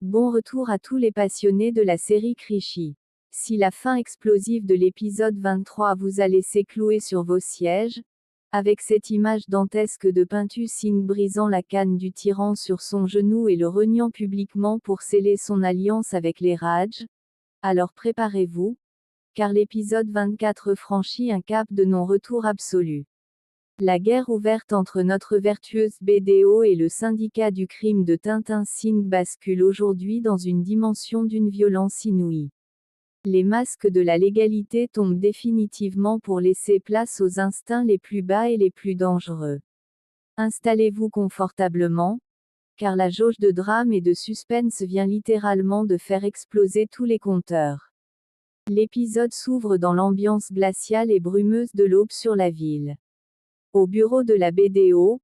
Bon retour à tous les passionnés de la série Krishi. Si la fin explosive de l'épisode 23 vous a laissé cloué sur vos sièges, avec cette image dantesque de Pintu Singh brisant la canne du tyran sur son genou et le reniant publiquement pour sceller son alliance avec les Raj, alors préparez-vous, car l'épisode 24 franchit un cap de non-retour absolu. La guerre ouverte entre notre vertueuse BDO et le syndicat du crime de Tintin Singh bascule aujourd'hui dans une dimension d'une violence inouïe. Les masques de la légalité tombent définitivement pour laisser place aux instincts les plus bas et les plus dangereux. Installez-vous confortablement, car la jauge de drame et de suspense vient littéralement de faire exploser tous les compteurs. L'épisode s'ouvre dans l'ambiance glaciale et brumeuse de l'aube sur la ville. Au bureau de la BDO,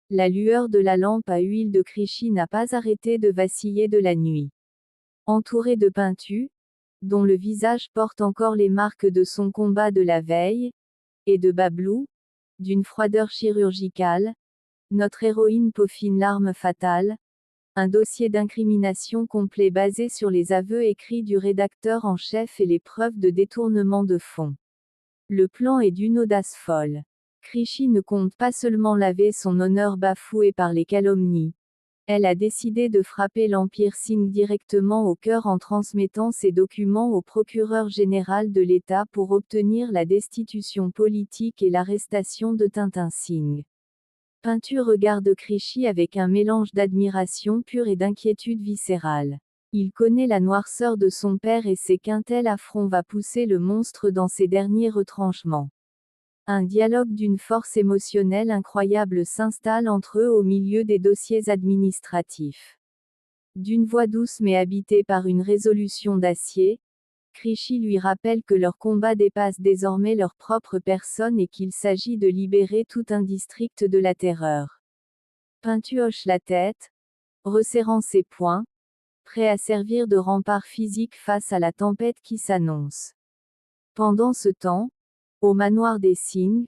la lueur de la lampe à huile de Krishi n'a pas arrêté de vaciller de la nuit. Entouré de Pintu, dont le visage porte encore les marques de son combat de la veille, et de Bablou, d'une froideur chirurgicale, notre héroïne peaufine l'arme fatale, un dossier d'incrimination complet basé sur les aveux écrits du rédacteur en chef et les preuves de détournement de fonds. Le plan est d'une audace folle. Krishi ne compte pas seulement laver son honneur bafoué par les calomnies. Elle a décidé de frapper l'Empire Singh directement au cœur en transmettant ses documents au procureur général de l'État pour obtenir la destitution politique et l'arrestation de Tintin Singh. Pintu regarde Krishi avec un mélange d'admiration pure et d'inquiétude viscérale. Il connaît la noirceur de son père et sait qu'un tel affront va pousser le monstre dans ses derniers retranchements. Un dialogue d'une force émotionnelle incroyable s'installe entre eux au milieu des dossiers administratifs. D'une voix douce mais habitée par une résolution d'acier, Krishi lui rappelle que leur combat dépasse désormais leur propre personne et qu'il s'agit de libérer tout un district de la terreur. Pintu hoche la tête, resserrant ses poings, prêt à servir de rempart physique face à la tempête qui s'annonce. Pendant ce temps, au manoir des Singh,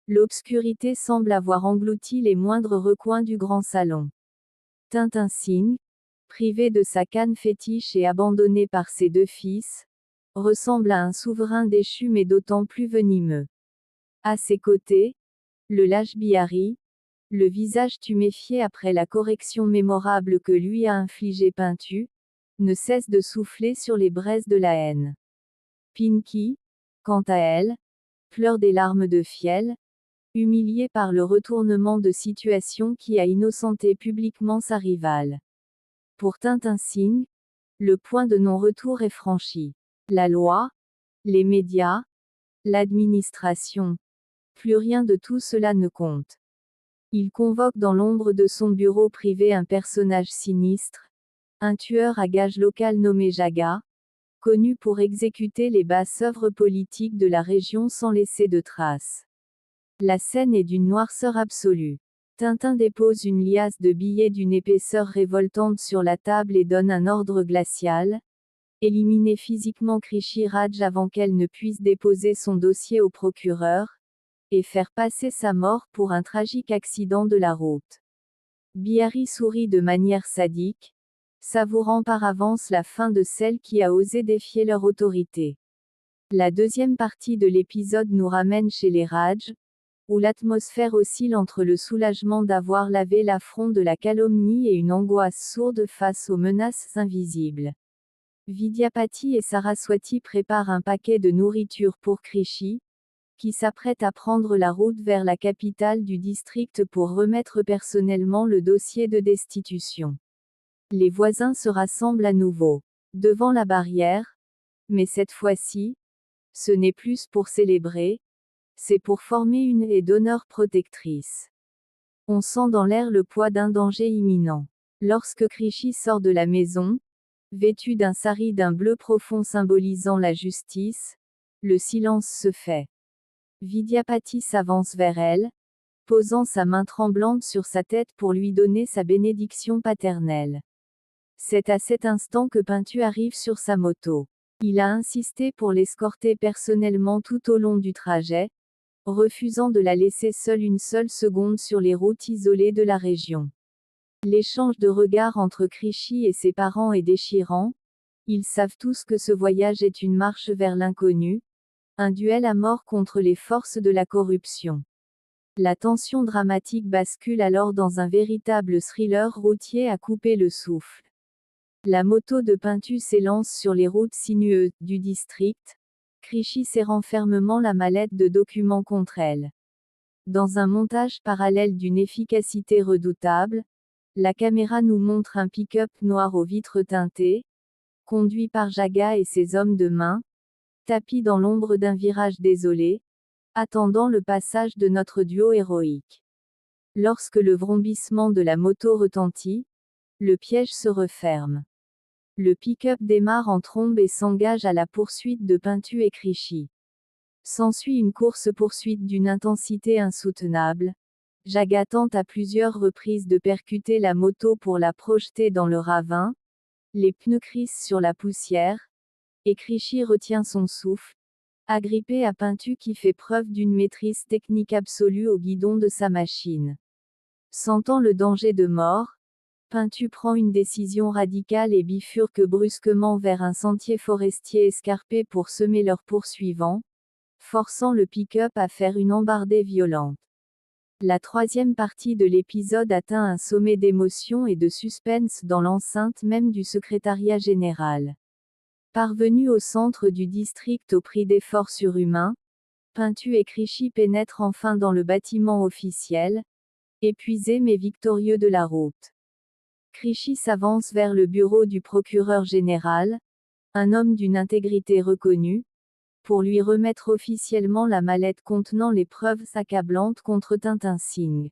l'obscurité semble avoir englouti les moindres recoins du grand salon. Tintin Singh, privé de sa canne fétiche et abandonné par ses deux fils, ressemble à un souverain déchu mais d'autant plus venimeux. À ses côtés, le lâche Bihari, le visage tuméfié après la correction mémorable que lui a infligé Pintu, ne cesse de souffler sur les braises de la haine. Pinky, quant à elle, pleure des larmes de fiel, humiliée par le retournement de situation qui a innocenté publiquement sa rivale. Pour Tintin Singh, le point de non-retour est franchi. La loi, les médias, l'administration. Plus rien de tout cela ne compte. Il convoque dans l'ombre de son bureau privé un personnage sinistre, un tueur à gages local nommé Jaga, connu pour exécuter les basses œuvres politiques de la région sans laisser de traces. La scène est d'une noirceur absolue. Tintin dépose une liasse de billets d'une épaisseur révoltante sur la table et donne un ordre glacial. Éliminer physiquement Krishi Raj avant qu'elle ne puisse déposer son dossier au procureur, et faire passer sa mort pour un tragique accident de la route. Bihari sourit de manière sadique, savourant par avance la fin de celle qui a osé défier leur autorité. La deuxième partie de l'épisode nous ramène chez les Raj, où l'atmosphère oscille entre le soulagement d'avoir lavé l'affront de la calomnie et une angoisse sourde face aux menaces invisibles. Vidyapati et Saraswati préparent un paquet de nourriture pour Krishi, qui s'apprête à prendre la route vers la capitale du district pour remettre personnellement le dossier de destitution. Les voisins se rassemblent à nouveau, devant la barrière, mais cette fois-ci, ce n'est plus pour célébrer, c'est pour former une haie d'honneur protectrice. On sent dans l'air le poids d'un danger imminent. Lorsque Krishi sort de la maison, vêtu d'un sari d'un bleu profond symbolisant la justice, le silence se fait. Vidyapati s'avance vers elle, posant sa main tremblante sur sa tête pour lui donner sa bénédiction paternelle. C'est à cet instant que Pintu arrive sur sa moto. Il a insisté pour l'escorter personnellement tout au long du trajet, refusant de la laisser seule une seule seconde sur les routes isolées de la région. L'échange de regards entre Krishi et ses parents est déchirant. Ils savent tous que ce voyage est une marche vers l'inconnu, un duel à mort contre les forces de la corruption. La tension dramatique bascule alors dans un véritable thriller routier à couper le souffle. La moto de Pintu s'élance sur les routes sinueuses du district, Krishi serrant fermement la mallette de documents contre elle. Dans un montage parallèle d'une efficacité redoutable, la caméra nous montre un pick-up noir aux vitres teintées, conduit par Jaga et ses hommes de main, tapis dans l'ombre d'un virage désolé, attendant le passage de notre duo héroïque. Lorsque le vrombissement de la moto retentit, le piège se referme. Le pick-up démarre en trombe et s'engage à la poursuite de Pintu et Krishi. S'ensuit une course-poursuite d'une intensité insoutenable. Jaga tente à plusieurs reprises de percuter la moto pour la projeter dans le ravin. Les pneus crissent sur la poussière. Et Krishi retient son souffle, agrippé à Pintu qui fait preuve d'une maîtrise technique absolue au guidon de sa machine. Sentant le danger de mort, Pintu prend une décision radicale et bifurque brusquement vers un sentier forestier escarpé pour semer leurs poursuivants, forçant le pick-up à faire une embardée violente. La troisième partie de l'épisode atteint un sommet d'émotion et de suspense dans l'enceinte même du secrétariat général. Parvenus au centre du district au prix d'efforts surhumains, Pintu et Krishi pénètrent enfin dans le bâtiment officiel, épuisés mais victorieux de la route. Krishi s'avance vers le bureau du procureur général, un homme d'une intégrité reconnue, pour lui remettre officiellement la mallette contenant les preuves accablantes contre Tintin Singh.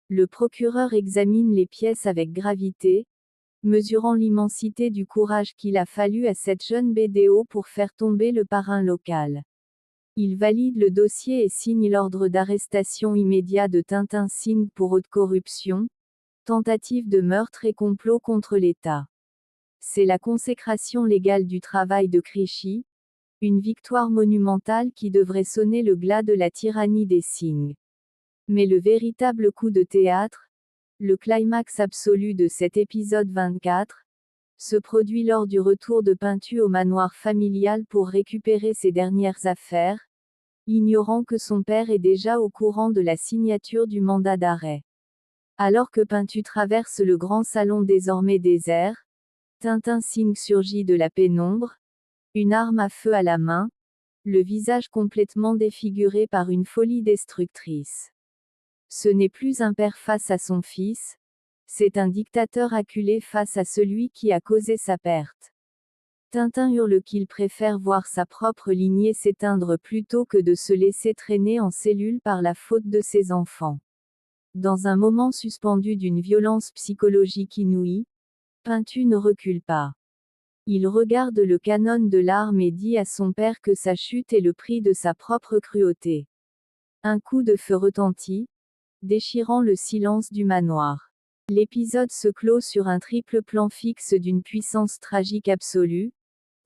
Le procureur examine les pièces avec gravité, mesurant l'immensité du courage qu'il a fallu à cette jeune BDO pour faire tomber le parrain local. Il valide le dossier et signe l'ordre d'arrestation immédiat de Tintin Singh pour haute corruption, tentative de meurtre et complot contre l'État. C'est la consécration légale du travail de Krishi, une victoire monumentale qui devrait sonner le glas de la tyrannie des Singh. Mais le véritable coup de théâtre, le climax absolu de cet épisode 24, se produit lors du retour de Pintu au manoir familial pour récupérer ses dernières affaires, ignorant que son père est déjà au courant de la signature du mandat d'arrêt. Alors que Pintu traverse le grand salon désormais désert, Tintin Singh surgit de la pénombre, une arme à feu à la main, le visage complètement défiguré par une folie destructrice. Ce n'est plus un père face à son fils, c'est un dictateur acculé face à celui qui a causé sa perte. Tintin hurle qu'il préfère voir sa propre lignée s'éteindre plutôt que de se laisser traîner en cellule par la faute de ses enfants. Dans un moment suspendu d'une violence psychologique inouïe, Pintu ne recule pas. Il regarde le canon de l'arme et dit à son père que sa chute est le prix de sa propre cruauté. Un coup de feu retentit, déchirant le silence du manoir. L'épisode se clôt sur un triple plan fixe d'une puissance tragique absolue.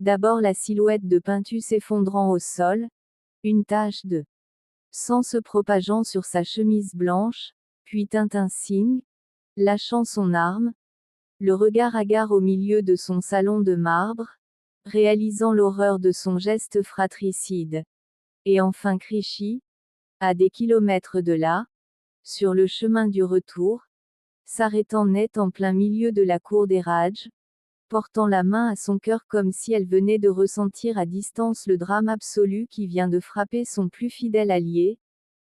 D'abord la silhouette de Pintu s'effondrant au sol, une tache de sang se propageant sur sa chemise blanche, puis Tintin Singh, lâchant son arme, le regard hagard au milieu de son salon de marbre, réalisant l'horreur de son geste fratricide. Et enfin Krishi, à des kilomètres de là, sur le chemin du retour, s'arrêtant net en plein milieu de la cour des Raj, portant la main à son cœur comme si elle venait de ressentir à distance le drame absolu qui vient de frapper son plus fidèle allié,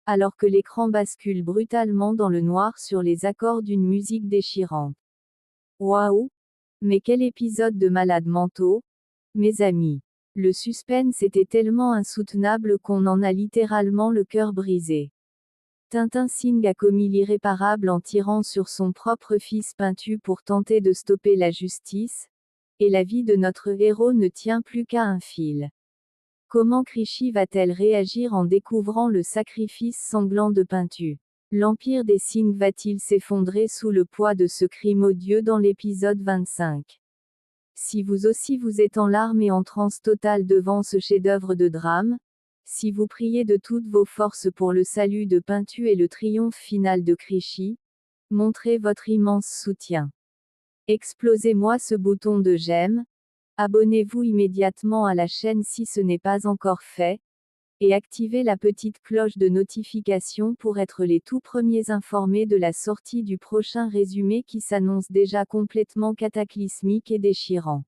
alors que l'écran bascule brutalement dans le noir sur les accords d'une musique déchirante. Waouh! Mais quel épisode de malades mentaux, mes amis! Le suspense était tellement insoutenable qu'on en a littéralement le cœur brisé. Tintin Singh a commis l'irréparable en tirant sur son propre fils Pintu pour tenter de stopper la justice, et la vie de notre héros ne tient plus qu'à un fil. Comment Krishi va-t-elle réagir en découvrant le sacrifice sanglant de Pintu? L'empire des Singh va-t-il s'effondrer sous le poids de ce crime odieux dans l'épisode 25? Si vous aussi vous êtes en larmes et en transe totale devant ce chef-d'œuvre de drame, si vous priez de toutes vos forces pour le salut de Pintu et le triomphe final de Krishi, Montrez votre immense soutien. Explosez-moi ce bouton de j'aime. Abonnez-vous immédiatement à la chaîne si ce n'est pas encore fait. Et activez la petite cloche de notification pour être les tout premiers informés de la sortie du prochain résumé qui s'annonce déjà complètement cataclysmique et déchirant.